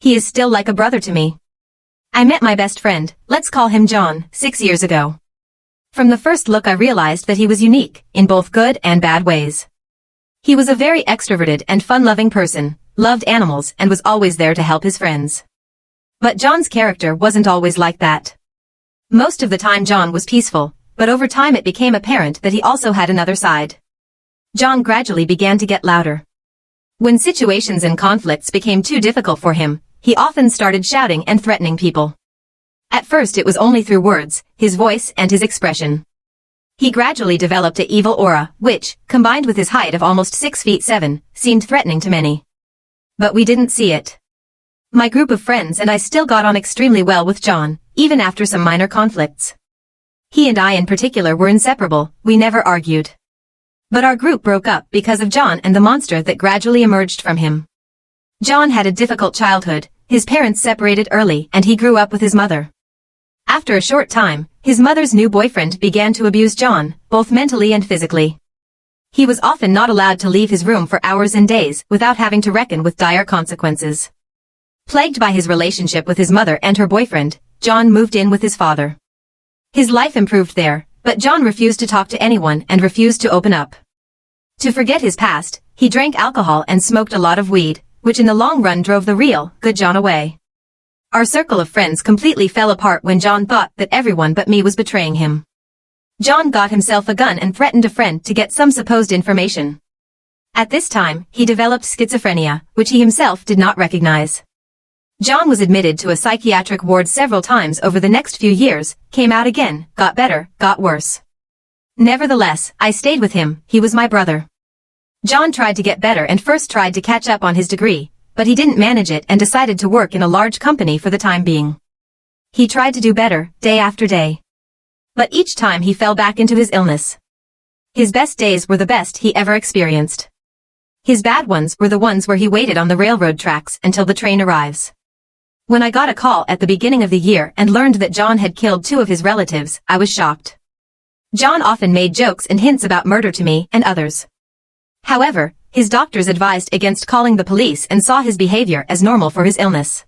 He is still like a brother to me. I met my best friend, let's call him John, 6 years ago. From the first look I realized that he was unique, in both good and bad ways. He was a very extroverted and fun-loving person, loved animals and was always there to help his friends. But John's character wasn't always like that. Most of the time John was peaceful, but over time it became apparent that he also had another side. John gradually began to get louder. When situations and conflicts became too difficult for him, he often started shouting and threatening people. At first it was only through words, his voice and his expression. He gradually developed an evil aura, which, combined with his height of almost 6 feet 7, seemed threatening to many. But we didn't see it. My group of friends and I still got on extremely well with John, even after some minor conflicts. He and I in particular were inseparable, we never argued. But our group broke up because of John and the monster that gradually emerged from him. John had a difficult childhood, his parents separated early and he grew up with his mother. After a short time, his mother's new boyfriend began to abuse John, both mentally and physically. He was often not allowed to leave his room for hours and days without having to reckon with dire consequences. Plagued by his relationship with his mother and her boyfriend, John moved in with his father. His life improved there, but John refused to talk to anyone and refused to open up. To forget his past, he drank alcohol and smoked a lot of weed, which in the long run drove the real, good John away. Our circle of friends completely fell apart when John thought that everyone but me was betraying him. John got himself a gun and threatened a friend to get some supposed information. At this time, he developed schizophrenia, which he himself did not recognize. John was admitted to a psychiatric ward several times over the next few years, came out again, got better, got worse. Nevertheless, I stayed with him, he was my brother. John tried to get better and first tried to catch up on his degree, but he didn't manage it and decided to work in a large company for the time being. He tried to do better, day after day. But each time he fell back into his illness. His best days were the best he ever experienced. His bad ones were the ones where he waited on the railroad tracks until the train arrives. When I got a call at the beginning of the year and learned that John had killed 2 of his relatives, I was shocked. John often made jokes and hints about murder to me and others. However, his doctors advised against calling the police and saw his behavior as normal for his illness.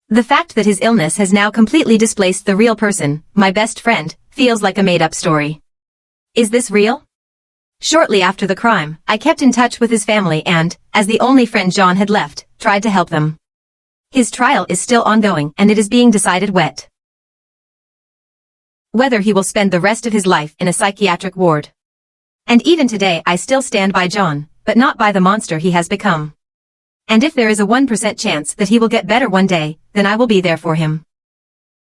The fact that his illness has now completely displaced the real person, my best friend, feels like a made-up story. Is this real? Shortly after the crime, I kept in touch with his family and, as the only friend John had left, tried to help them. His trial is still ongoing and it is being decided whether he will spend the rest of his life in a psychiatric ward. And even today I still stand by John, but not by the monster he has become. And if there is a 1% chance that he will get better one day, then I will be there for him.